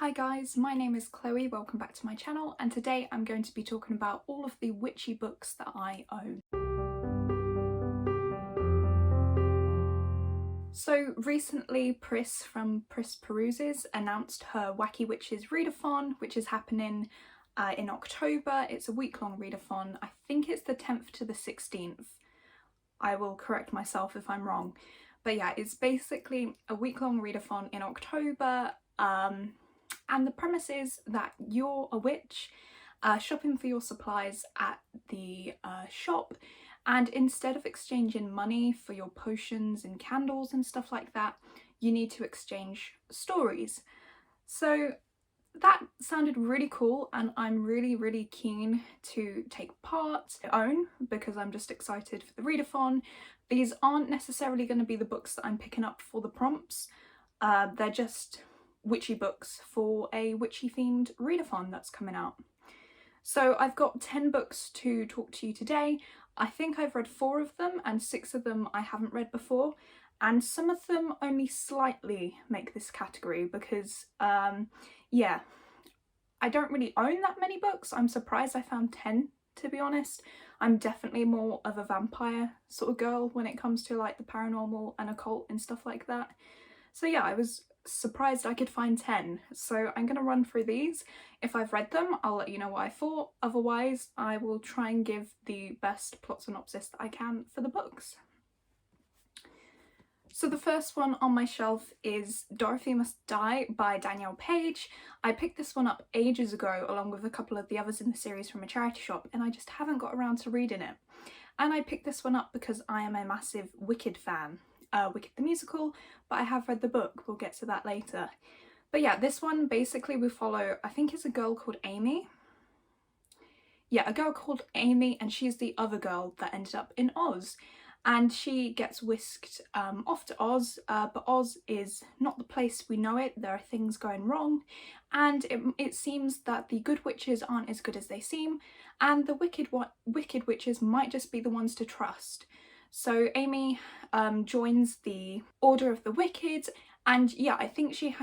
Hi guys, my name is Chloe, welcome back to my channel, and today I'm going to be talking about all of the witchy books that I own. So recently Pris from Pris Peruses announced her Wacky Witches readathon, which is happening in October. It's a week-long readathon. I think it's the 10th to the 16th. I will correct myself if I'm wrong. But yeah, it's basically a week-long readathon in October. And the premise is that you're a witch shopping for your supplies at the shop, and instead of exchanging money for your potions and candles and stuff like that, you need to exchange stories. So that sounded really cool, and I'm really keen to take part own because I'm just excited for the readathon. These aren't necessarily going to be the books that I'm picking up for the prompts. They're just witchy books for a witchy themed readathon that's coming out. So I've got 10 books to talk to you today. I think I've read 4 of them and 6 of them I haven't read before, and some of them only slightly make this category because yeah, I don't really own that many books. I'm surprised I found 10, to be honest. I'm definitely more of a vampire sort of girl when it comes to like the paranormal and occult and stuff like that. So yeah, I was surprised I could find 10, so I'm going to run through these. If I've read them, I'll let you know what I thought. Otherwise, I will try and give the best plot synopsis that I can for the books. So the first one on my shelf is Dorothy Must Die by Danielle Paige. I picked this one up ages ago along with a couple of the others in the series from a charity shop, and I just haven't got around to reading it. And I picked this one up because I am a massive Wicked fan. Wicked the musical, but I have read the book. We'll get to that later. But yeah, this one basically we follow, I think it's a girl called Amy. Yeah, a girl called Amy, and she's the other girl that ended up in Oz. And she gets whisked off to Oz, but Oz is not the place we know it. There are things going wrong, and it seems that the good witches aren't as good as they seem, and the wicked witches might just be the ones to trust. So Amy joins the Order of the Wicked, and yeah, I think she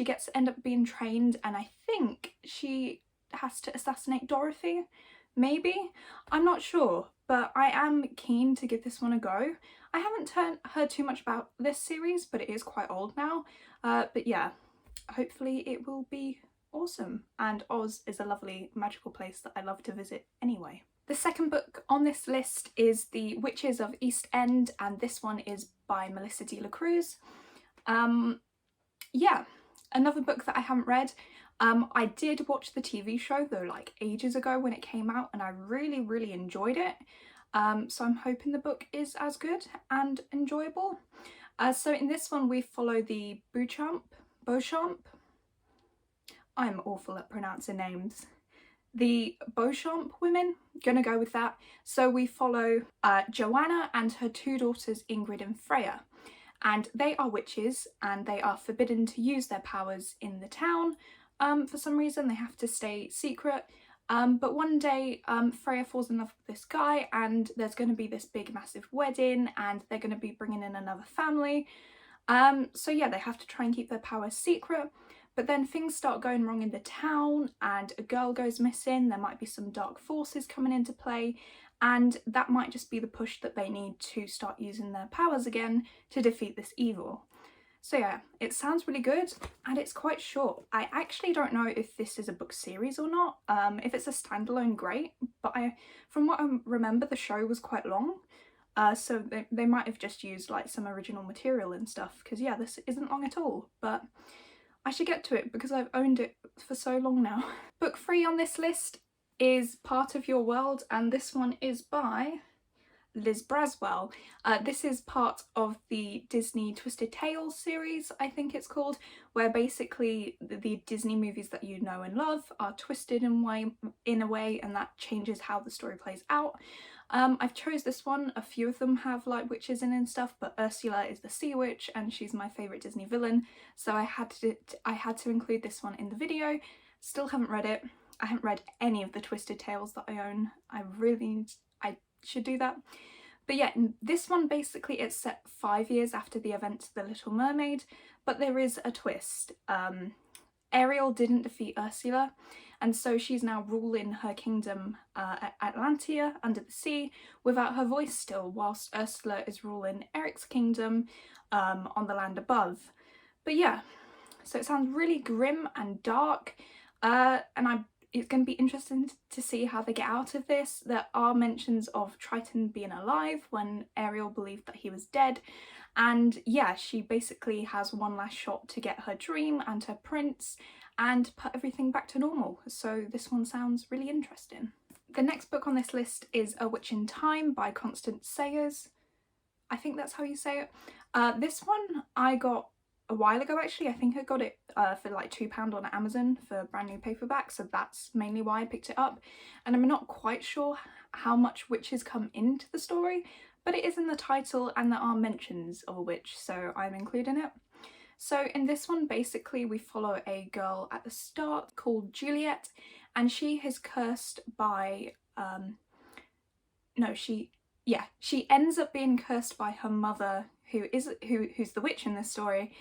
gets to end up being trained, and I think she has to assassinate Dorothy, maybe? I'm not sure, but I am keen to give this one a go. I haven't heard too much about this series, but it is quite old now. But yeah, hopefully it will be awesome, and Oz is a lovely magical place that I love to visit anyway. The second book on this list is The Witches of East End, and this one is by Melissa de la Cruz. Yeah, another book that I haven't read. I did watch the TV show though, like ages ago when it came out, and I really enjoyed it. So I'm hoping the book is as good and enjoyable. So in this one we follow the Beauchamp. I'm awful at pronouncing names. The Beauchamp women, gonna go with that. So we follow Joanna and her 2 daughters Ingrid and Freya, and they are witches and they are forbidden to use their powers in the town. For some reason they have to stay secret, but one day Freya falls in love with this guy, and there's going to be this big massive wedding, and they're going to be bringing in another family. So yeah, they have to try and keep their powers secret. But then things start going wrong in the town, and a girl goes missing. There might be some dark forces coming into play, and that might just be the push that they need to start using their powers again to defeat this evil. So yeah, it sounds really good, and it's quite short. I actually don't know if this is a book series or not. If it's a standalone, great, but from what I remember, the show was quite long. So they might have just used like some original material and stuff, because yeah, this isn't long at all, but I should get to it because I've owned it for so long now. Book 3 on this list is Part of Your World, and this one is by Liz Braswell. This is part of the Disney Twisted Tales series, I think it's called, where basically the Disney movies that you know and love are twisted in a way, and that changes how the story plays out. I've chose this one. A few of them have like witches in and stuff, but Ursula is the sea witch and she's my favourite Disney villain, so I had to include this one in the video. Still haven't read it. I haven't read any of the Twisted Tales that I own. I should do that. But yeah, this one basically it's set 5 years after the events of The Little Mermaid, but there is a twist. Ariel didn't defeat Ursula, and so she's now ruling her kingdom Atlantia under the sea without her voice still, whilst Ursula is ruling Eric's kingdom on the land above. But yeah, so it sounds really grim and dark, and it's going to be interesting to see how they get out of this. There are mentions of Triton being alive when Ariel believed that he was dead, and yeah, she basically has one last shot to get her dream and her prince and put everything back to normal. So this one sounds really interesting. The next book on this list is A Witch in Time by Constance Sayers. I think that's how you say it. This one I got a while ago actually. I think I got it for like £2 on Amazon for brand new paperback, so that's mainly why I picked it up. And I'm not quite sure how much witches come into the story, but it is in the title and there are mentions of a witch, so I'm including it. So in this one, basically we follow a girl at the start called Juliet, and she is cursed by she ends up being cursed by her mother, who's the witch in this story.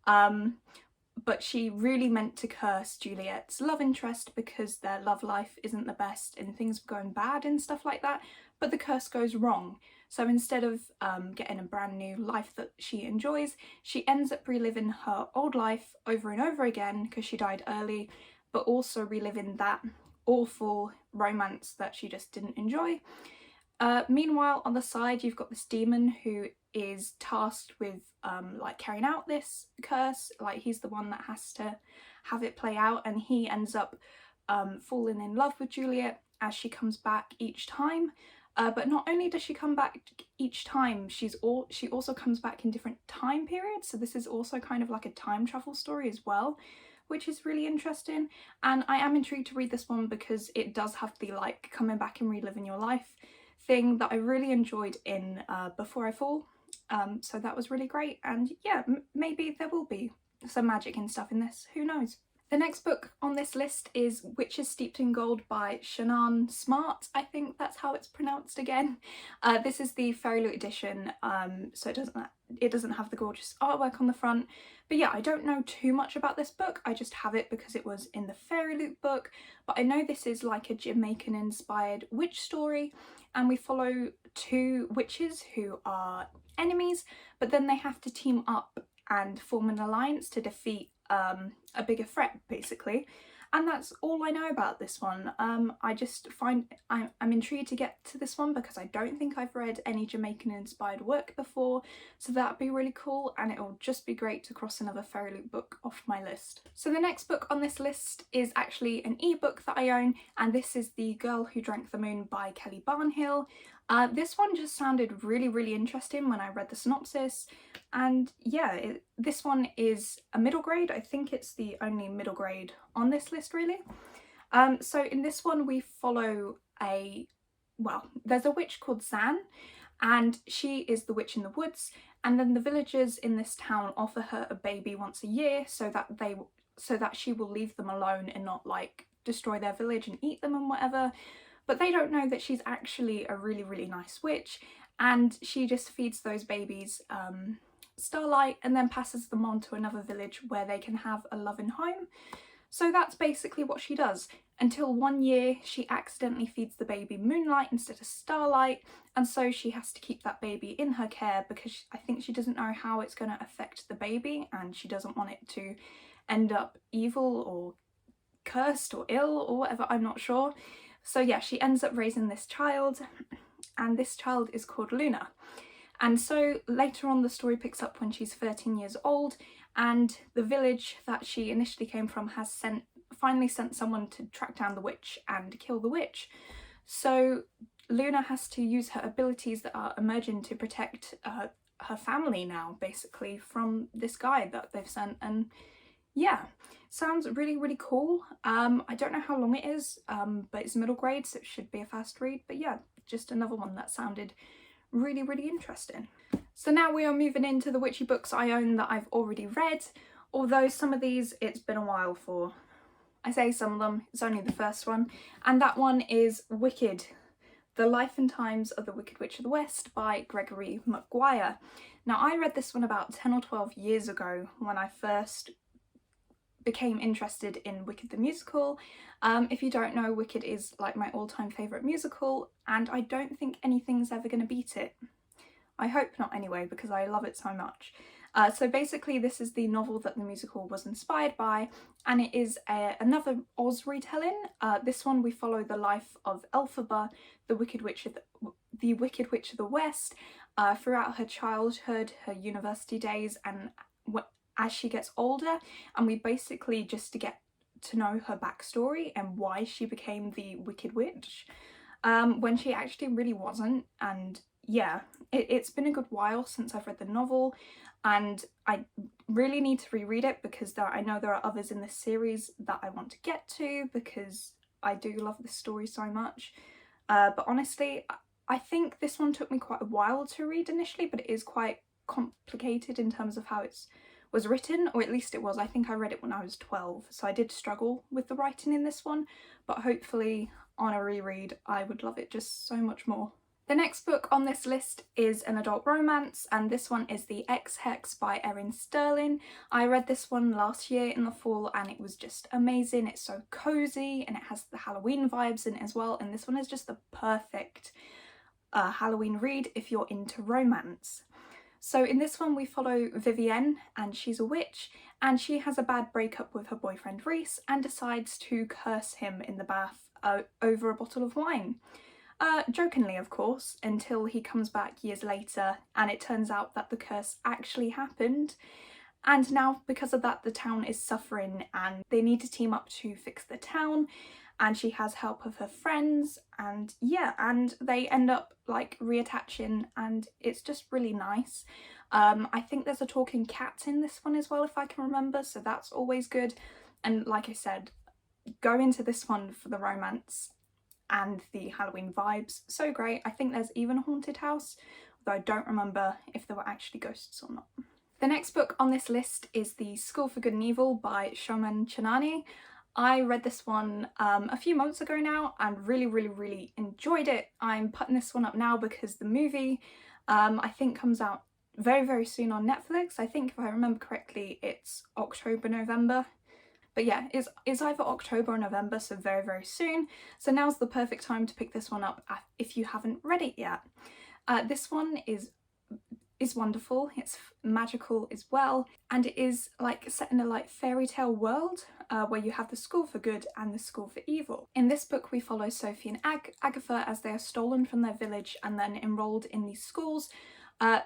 But she really meant to curse Juliet's love interest because their love life isn't the best and things were going bad and stuff like that, but the curse goes wrong. So instead of getting a brand new life that she enjoys, she ends up reliving her old life over and over again because she died early, but also reliving that awful romance that she just didn't enjoy. Meanwhile, on the side, you've got this demon who is tasked with like carrying out this curse. Like, he's the one that has to have it play out, and he ends up falling in love with Juliet as she comes back each time. But not only does she come back each time, she also comes back in different time periods. So this is also kind of like a time travel story as well, which is really interesting. And I am intrigued to read this one because it does have the like coming back and reliving your life thing that I really enjoyed in Before I Fall. So that was really great, and yeah, maybe there will be some magic and stuff in this, who knows. The next book on this list is Witches Steeped in Gold by Ciannon Smart. I think that's how it's pronounced again. This is the Fairy Loot edition, so it doesn't have the gorgeous artwork on the front. But yeah, I don't know too much about this book. I just have it because it was in the Fairy Loot book. But I know this is like a Jamaican inspired witch story, and we follow two witches who are enemies, but then they have to team up and form an alliance to defeat a bigger threat, basically. And that's all I know about this one. I just find I'm intrigued to get to this one because I don't think I've read any Jamaican inspired work before, so that'd be really cool, and it'll just be great to cross another Fairy Loot book off my list. So the next book on this list is actually an ebook that I own, and this is The Girl Who Drank the Moon by Kelly Barnhill. This one just sounded really interesting when I read the synopsis, and yeah, this one is a middle grade. I think it's the only middle grade on this list, really. So in this one we follow there's a witch called Zan, and she is the witch in the woods, and then the villagers in this town offer her a baby once a year so that she will leave them alone and not like destroy their village and eat them and whatever. But they don't know that she's actually a really nice witch, and she just feeds those babies starlight and then passes them on to another village where they can have a loving home. So that's basically what she does, until one year she accidentally feeds the baby moonlight instead of starlight, and so she has to keep that baby in her care because I think she doesn't know how it's going to affect the baby, and she doesn't want it to end up evil or cursed or ill or whatever, I'm not sure. So yeah, she ends up raising this child, and this child is called Luna. And so later on the story picks up when she's 13 years old, and the village that she initially came from has finally sent someone to track down the witch and kill the witch. So Luna has to use her abilities that are emerging to protect her family now, basically, from this guy that they've sent. And yeah, sounds really cool. I don't know how long it is, but it's middle grade, so it should be a fast read. But yeah, just another one that sounded really interesting. So now we are moving into the witchy books I own that I've already read, although some of these it's been a while for. I say some of them, it's only the first one, and that one is Wicked, The Life and Times of the Wicked Witch of the West by Gregory Maguire. Now I read this one about 10 or 12 years ago when I first became interested in Wicked the musical. If you don't know, Wicked is like my all-time favourite musical, and I don't think anything's ever going to beat it. I hope not anyway, because I love it so much. So basically this is the novel that the musical was inspired by, and it is another Oz retelling. This one we follow the life of Elphaba, the Wicked Witch of the West, throughout her childhood, her university days, and as she gets older, and we basically just to get to know her backstory and why she became the Wicked Witch, when she actually really wasn't. And yeah, it's been a good while since I've read the novel, and I really need to reread it because I know there are others in this series that I want to get to because I do love this story so much. But honestly, I think this one took me quite a while to read initially, but it is quite complicated in terms of how it was written, or at least it was. I think I read it when I was 12, so I did struggle with the writing in this one, but hopefully on a reread I would love it just so much more. The next book on this list is an adult romance, and this one is the Ex Hex by Erin Sterling. I read this one last year in the fall and it was just amazing. It's so cozy and it has the Halloween vibes in it as well, and this one is just the perfect Halloween read if you're into romance. So in this one we follow Vivienne, and she's a witch, and she has a bad breakup with her boyfriend Reese and decides to curse him in the bath over a bottle of wine. Jokingly of course, until he comes back years later and it turns out that the curse actually happened. And now because of that the town is suffering and they need to team up to fix the town, and she has help of her friends, and yeah, and they end up like reattaching, and it's just really nice. I think there's a talking cat in this one as well, if I can remember, so that's always good. And like I said, go into this one for the romance and the Halloween vibes. So great. I think there's even a haunted house, though I don't remember if there were actually ghosts or not. The next book on this list is The School for Good and Evil by Soman Chainani. I read this one a few months ago now and really enjoyed it. I'm putting this one up now because the movie I think comes out very soon on Netflix. I think if I remember correctly it's October, November. But yeah, it's either October or November, so very soon. So now's the perfect time to pick this one up if you haven't read it yet. This one is wonderful, it's magical as well, and it is like set in a like fairy tale world where you have the school for good and the school for evil. In this book we follow Sophie and Agatha as they are stolen from their village and then enrolled in these schools.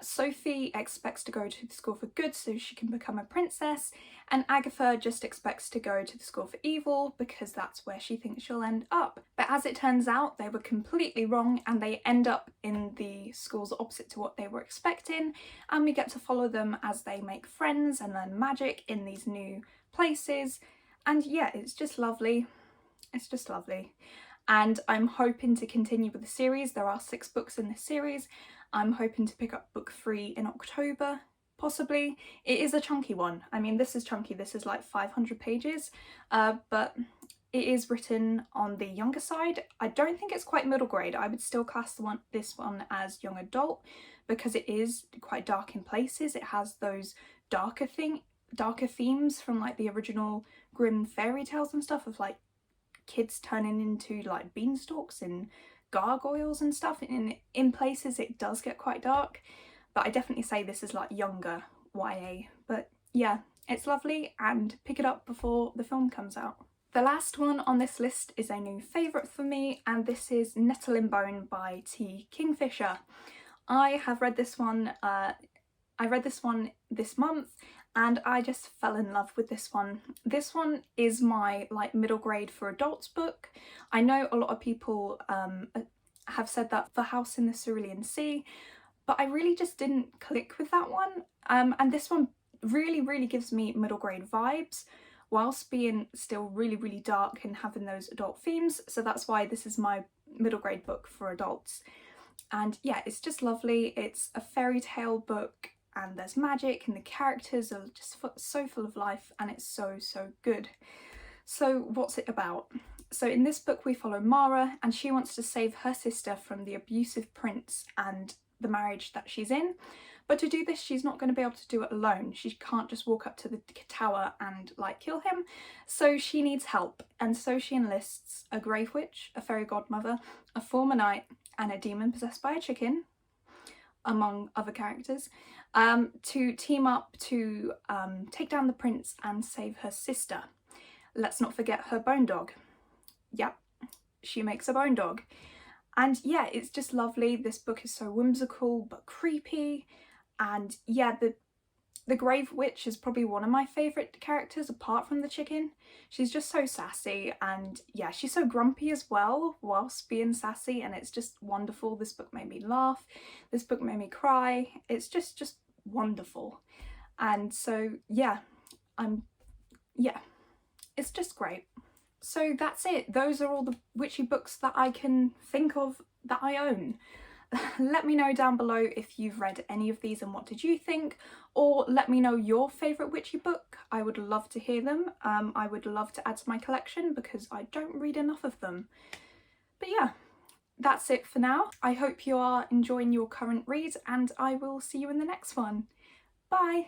Sophie expects to go to the school for good so she can become a princess, and Agatha just expects to go to the school for evil because that's where she thinks she'll end up. But as it turns out, they were completely wrong and they end up in the schools opposite to what they were expecting, and we get to follow them as they make friends and learn magic in these new places. And yeah, it's just lovely. It's just lovely. And I'm hoping to continue with the series. There are 6 books in this series. I'm hoping to pick up book 3 in October, possibly. It is a chunky one. I mean, this is chunky. This is like 500 pages, but it is written on the younger side. I don't think it's quite middle grade. I would still class this one as young adult because it is quite dark in places. It has those darker themes from like the original Grimm fairy tales and stuff, of like kids turning into like beanstalks and gargoyles and stuff. In places it does get quite dark, but I definitely say this is like younger YA. But yeah, it's lovely, and pick it up before the film comes out. The last one on this list is a new favourite for me, and this is Nettle and Bone by T. Kingfisher. I have read this one, this month, and I just fell in love with this one. This one is my like middle grade for adults book. I know a lot of people have said that for House in the Cerulean Sea, but I really just didn't click with that one. And this one really gives me middle grade vibes whilst being still really dark and having those adult themes. So that's why this is my middle grade book for adults. And yeah, it's just lovely. It's a fairy tale book, and there's magic, and the characters are just so full of life, and it's so good. So what's it about? So in this book we follow Mara, and she wants to save her sister from the abusive prince and the marriage that she's in, But to do this, she's not going to be able to do it alone. She can't just walk up to the tower and like kill him. So she needs help, and so she enlists a grave witch, a fairy godmother, a former knight, and a demon possessed by a chicken, among other characters, to team up to take down the prince and save her sister. Let's not forget her bone dog. Yep, she makes a bone dog. And yeah, it's just lovely. This book is so whimsical but creepy. And yeah, the grave witch is probably one of my favourite characters apart from the chicken. She's just so sassy, and yeah, she's so grumpy as well whilst being sassy, and it's just wonderful. This book made me laugh. This book made me cry. It's just wonderful. And so yeah, it's just great. So that's it. Those are all the witchy books that I can think of that I own. Let me know down below if you've read any of these and what did you think, or let me know your favourite witchy book. I would love to hear them. I would love to add to my collection because I don't read enough of them. But yeah, that's it for now. I hope you are enjoying your current read, and I will see you in the next one. Bye!